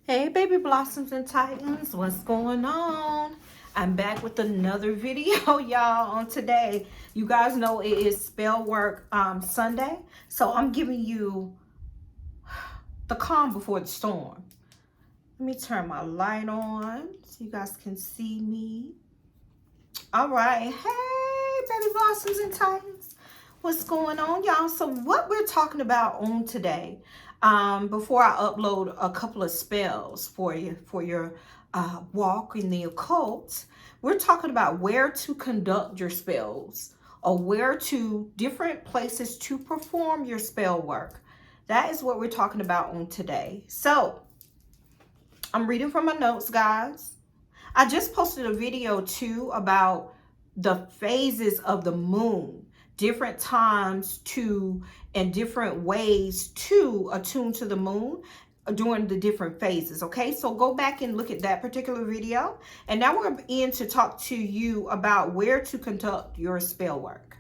Hey baby blossoms and titans, what's going on? I'm back with another video y'all on today. You guys know it is spell work Sunday, so I'm giving you the calm before the storm. Let me turn my light on so you guys can see me. All right, hey baby blossoms and titans, what's going on y'all? So what we're talking about on today, before I upload a couple of spells for you for your walk in the occult, we're talking about where to conduct your spells or where to different places to perform your spell work. That is what we're talking about on today. So I'm reading from my notes, guys. I just posted a video too about the phases of the moon, different times to and different ways to attune to the moon during the different phases. Okay, so go back and look at that particular video. And now we're in to talk to you about where to conduct your spell work.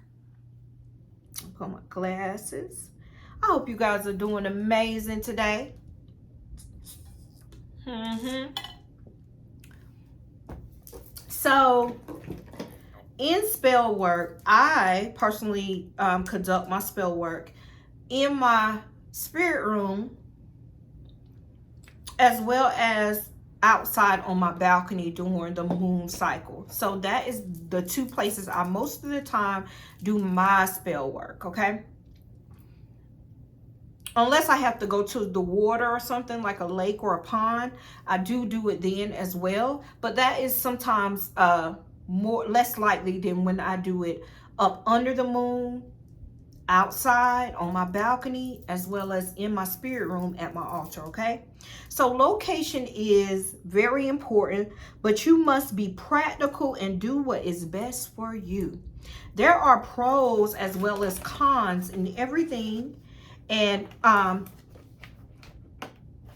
Put my glasses. I hope you guys are doing amazing today. So in spell work, I personally conduct my spell work in my spirit room as well as outside on my balcony during the moon cycle. So that is the two places I most of the time do my spell work, okay? Unless I have to go to the water or something like a lake or a pond, I do it then as well. But that is sometimes less likely than when I do it up under the moon, outside on my balcony, as well as in my spirit room at my altar. Okay, so location is very important, but you must be practical and do what is best for you. There are pros as well as cons in everything. And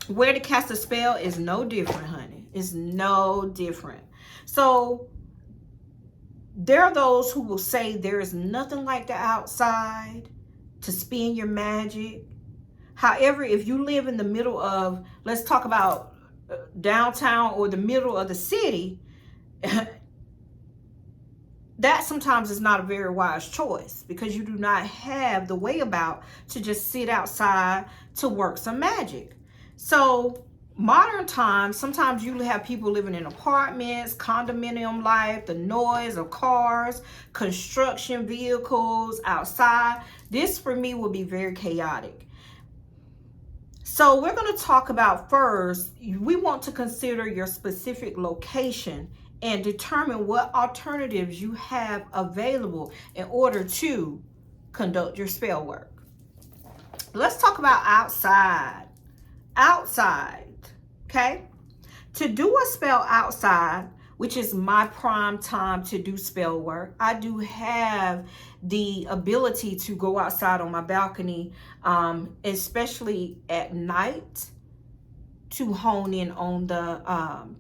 where to cast a spell is no different, honey. It's no different. So there are those who will say there is nothing like the outside to spin your magic. However, if you live in the middle of, let's talk about downtown or the middle of the city, that sometimes is not a very wise choice because you do not have the way about to just sit outside to work some magic. So modern times, sometimes you have people living in apartments, condominium life, the noise of cars, construction vehicles outside. This for me will be very chaotic. So we're going to talk about first, we want to consider your specific location and determine what alternatives you have available in order to conduct your spell work. Let's talk about outside. Outside, okay? To do a spell outside, which is my prime time to do spell work, I do have the ability to go outside on my balcony, especially at night, to hone in on the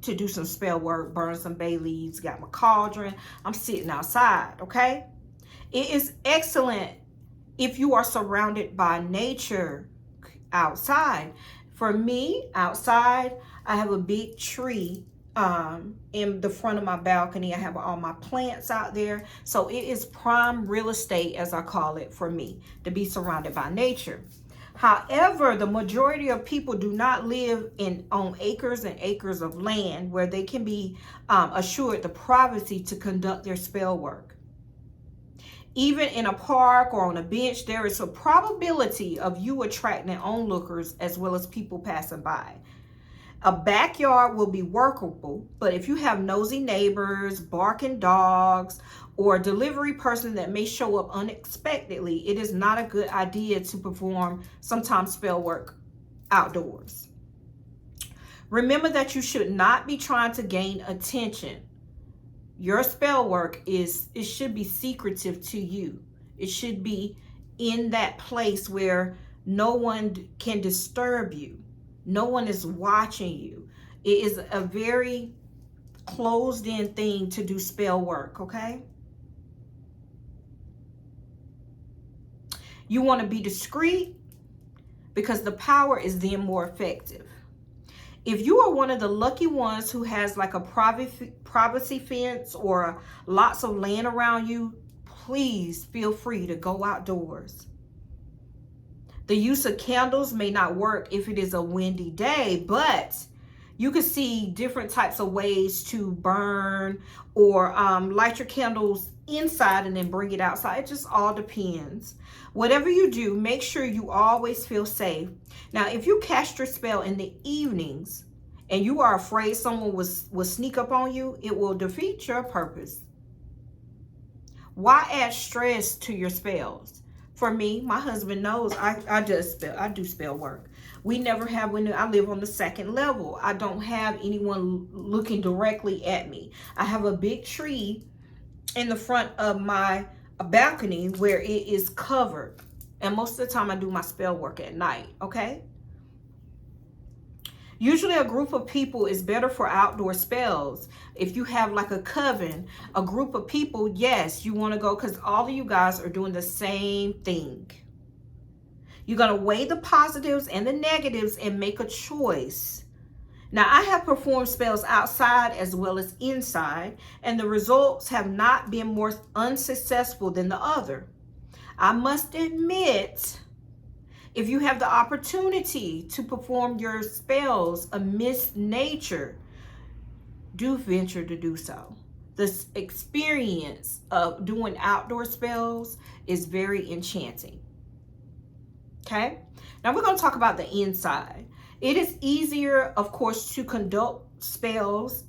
to do some spell work, burn some bay leaves, got my cauldron, I'm sitting outside. Okay, it is excellent if you are surrounded by nature outside. For me, outside, I have a big tree in the front of my balcony. I have all my plants out there, so it is prime real estate, as I call it, for me to be surrounded by nature. However, the majority of people do not live on acres and acres of land where they can be assured the privacy to conduct their spell work. Even in a park or on a bench, there is a probability of you attracting onlookers as well as people passing by. A backyard will be workable, but if you have nosy neighbors, barking dogs, or a delivery person that may show up unexpectedly, it is not a good idea to perform sometimes spell work outdoors. Remember that you should not be trying to gain attention. Your spell work it should be secretive to you. It should be in that place where no one can disturb you. No one is watching you. It is a very closed in thing to do spell work, okay? You want to be discreet because the power is then more effective. If you are one of the lucky ones who has like a privacy fence or lots of land around you, please feel free to go outdoors. The use of candles may not work if it is a windy day, but you can see different types of ways to burn or light your candles inside and then bring it outside. It just all depends. Whatever you do, make sure you always feel safe. Now, if you cast your spell in the evenings and you are afraid someone will sneak up on you, it will defeat your purpose. Why add stress to your spells? For me, my husband knows I do spell work. We never have, when I live on the second level, I don't have anyone looking directly at me. I have a big tree in the front of my balcony where it is covered. And most of the time I do my spell work at night, okay? Usually a group of people is better for outdoor spells. If you have like a coven, a group of people, yes, you want to go because all of you guys are doing the same thing. You're going to weigh the positives and the negatives and make a choice. Now, I have performed spells outside as well as inside, and the results have not been more unsuccessful than the other. I must admit, if you have the opportunity to perform your spells amidst nature, do venture to do so. The experience of doing outdoor spells is very enchanting. Okay, now we're going to talk about the inside. It is easier, of course, to conduct spells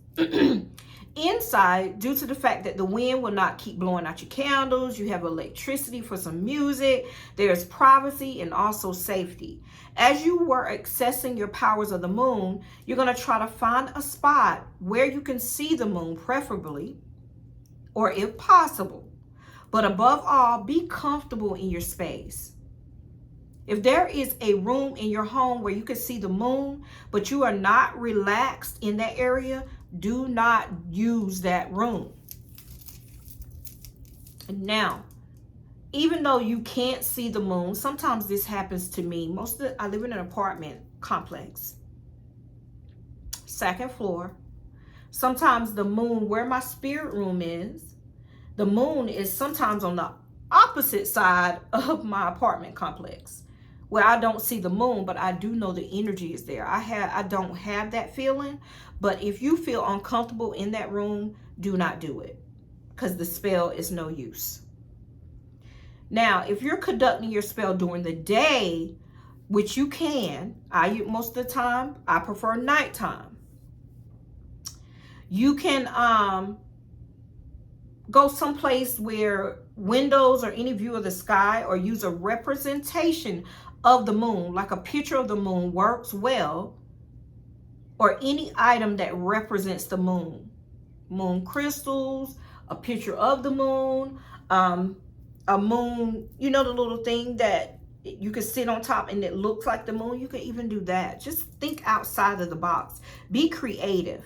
inside due to the fact that the wind will not keep blowing out your candles. You have electricity for some music. There's privacy and also safety. As you were accessing your powers of the moon, you're going to try to find a spot where you can see the moon, preferably, or if possible. But above all, be comfortable in your space. If there is a room in your home where you can see the moon, but you are not relaxed in that area, do not use that room. Now, even though you can't see the moon, sometimes this happens to me. I live in an apartment complex, second floor. Sometimes the moon, where my spirit room is, the moon is sometimes on the opposite side of my apartment complex, where I don't see the moon, but I do know the energy is there. I don't have that feeling, but if you feel uncomfortable in that room, do not do it, because the spell is no use. Now, if you're conducting your spell during the day, which you can, most of the time, I prefer nighttime. You can go someplace where windows or any view of the sky, or use a representation of the moon, like a picture of the moon works well, or any item that represents the moon. Moon crystals, a picture of the moon, a moon, you know, the little thing that you can sit on top and it looks like the moon. You can even do that. Just think outside of the box. Be creative.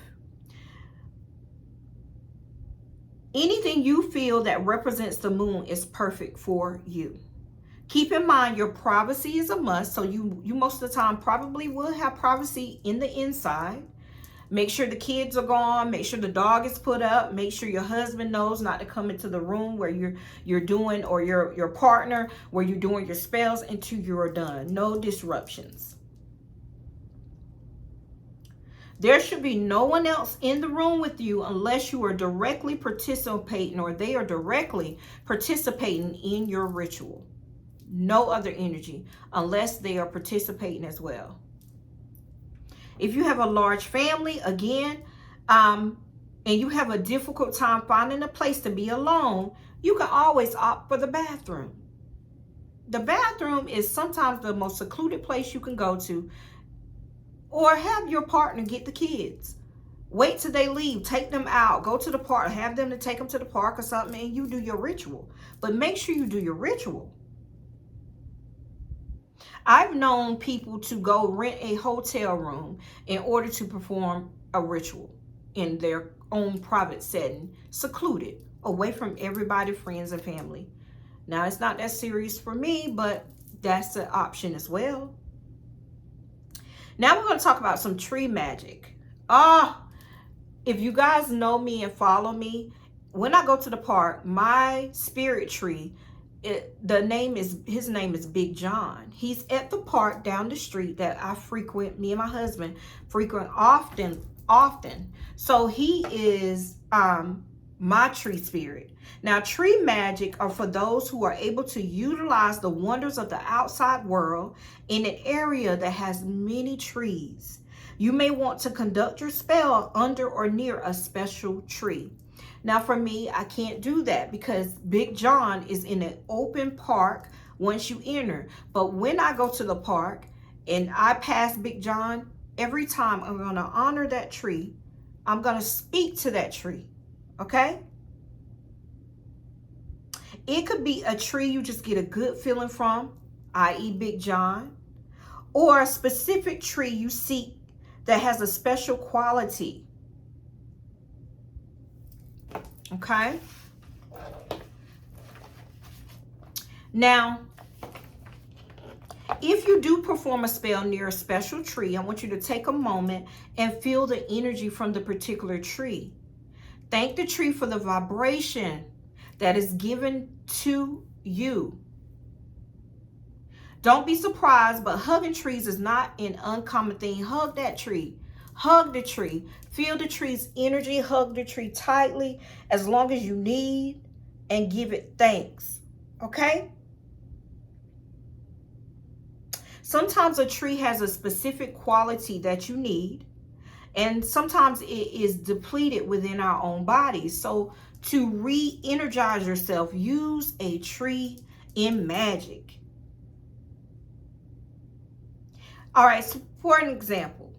Anything you feel that represents the moon is perfect for you. Keep in mind your privacy is a must. So you most of the time probably will have privacy in the inside. Make sure the kids are gone. Make sure the dog is put up. Make sure your husband knows not to come into the room where you're doing, or your partner where you're doing your spells until you're done. No disruptions. There should be no one else in the room with you unless you are directly participating, or they are directly participating in your ritual. No other energy unless they are participating as well. If you have a large family, again, and you have a difficult time finding a place to be alone, you can always opt for the bathroom. The bathroom is sometimes the most secluded place you can go to. Or have your partner get the kids. Wait till they leave. Take them out. Go to the park. Have them to take them to the park or something, and you do your ritual. But make sure you do your ritual. I've known people to go rent a hotel room in order to perform a ritual in their own private setting, secluded, away from everybody, friends, and family. Now, it's not that serious for me, but that's an option as well. Now we're going to talk about some tree magic. If you guys know me and follow me, when I go to the park, my spirit tree, his name is Big John. He's at the park down the street that I frequent, me and my husband frequent often. So he is my tree spirit. Now, tree magic are for those who are able to utilize the wonders of the outside world in an area that has many trees. You may want to conduct your spell under or near a special tree. Now, for me, I can't do that because Big John is in an open park once you enter. But when I go to the park and I pass Big John, every time I'm going to honor that tree. I'm going to speak to that tree. Okay? It could be a tree you just get a good feeling from, i.e. Big John, or a specific tree you seek that has a special quality. Okay? Now, if you do perform a spell near a special tree, I want you to take a moment and feel the energy from the particular tree. Thank the tree for the vibration that is given to you. Don't be surprised, but hugging trees is not an uncommon thing. Hug that tree. Hug the tree. Feel the tree's energy. Hug the tree tightly as long as you need and give it thanks. Okay? Sometimes a tree has a specific quality that you need, and sometimes it is depleted within our own bodies. So to re-energize yourself, use a tree in magic. All right, so for an example,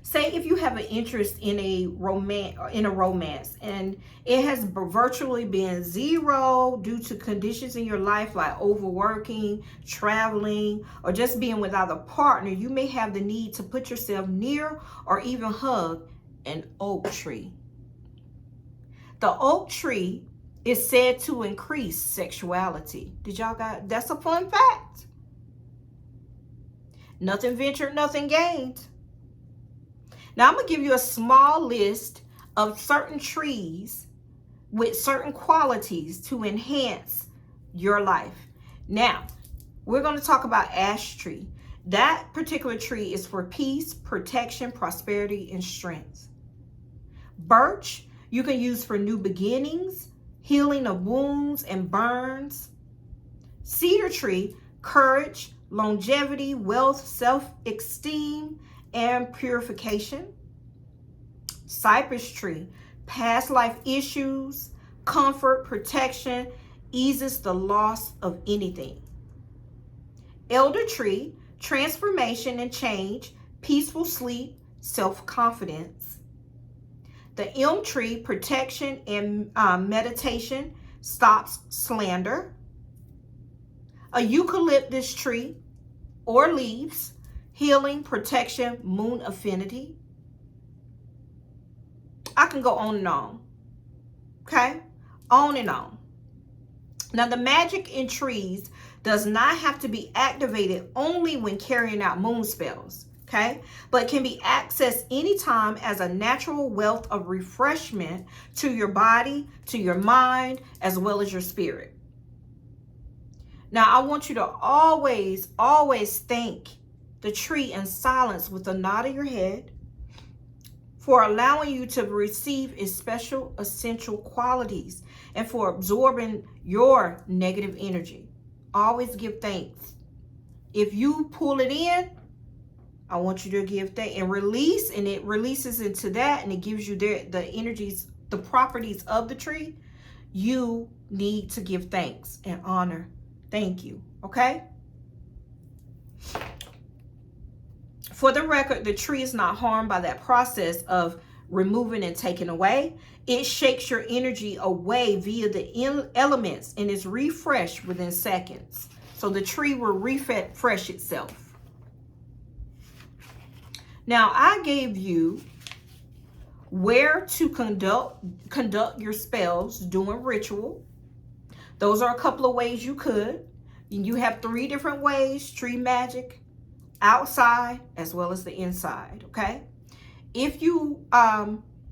say if you have an interest in a romance and it has virtually been zero due to conditions in your life like overworking, traveling, or just being without a partner, you may have the need to put yourself near or even hug an oak tree. The oak tree is said to increase sexuality. That's a fun fact. Nothing ventured, nothing gained. Now, I'm going to give you a small list of certain trees with certain qualities to enhance your life. Now, we're going to talk about ash tree. That particular tree is for peace, protection, prosperity, and strength. Birch, you can use for new beginnings, healing of wounds and burns. Cedar tree, courage, longevity, wealth, self-esteem, and purification. Cypress tree, past life issues, comfort, protection, eases the loss of anything. Elder tree, transformation and change, peaceful sleep, self-confidence. The elm tree, protection and meditation, stops slander. A eucalyptus tree or leaves, healing, protection, moon affinity. I can go on and on. Okay? On and on. Now, the magic in trees does not have to be activated only when carrying out moon spells. Okay? But can be accessed anytime as a natural wealth of refreshment to your body, to your mind, as well as your spirit. Now, I want you to always thank the tree in silence with a nod of your head for allowing you to receive its special essential qualities and for absorbing your negative energy. Always give thanks. If you pull it in, I want you to give thanks and release, and it releases into that, and it gives you the energies, the properties of the tree. You need to give thanks and honor. Thank you. Okay? For the record, the tree is not harmed by that process of removing and taking away. It shakes your energy away via the elements and is refreshed within seconds. So the tree will refresh itself. Now, I gave you where to conduct your spells doing ritual. Those are a couple of ways you could. You have 3 different ways: tree magic, outside as well as the inside, okay? If you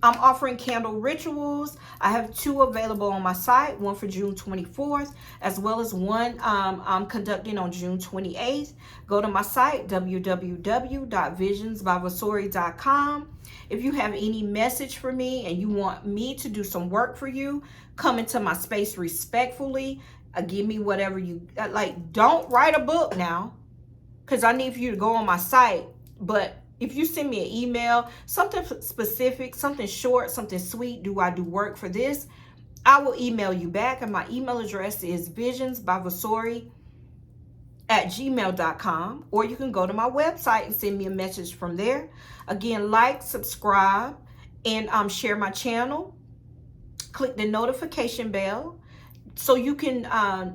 I'm offering candle rituals. I have 2 available on my site, one for June 24th, as well as one I'm conducting on June 28th. Go to my site, www.visionsbyvasori.com. If you have any message for me and you want me to do some work for you, come into my space respectfully. Give me whatever you like. Don't write a book now, because I need for you to go on my site. But if you send me an email, something specific, something short, something sweet, do I do work for this? I will email you back. And my email address is visionsbyvasori@gmail.com. Or you can go to my website and send me a message from there. Again, like, subscribe, and share my channel. Click the notification bell so you can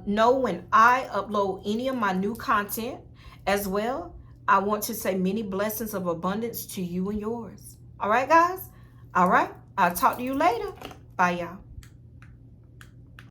know when I upload any of my new content as well. I want to say many blessings of abundance to you and yours. All right, guys? All right. I'll talk to you later. Bye, y'all.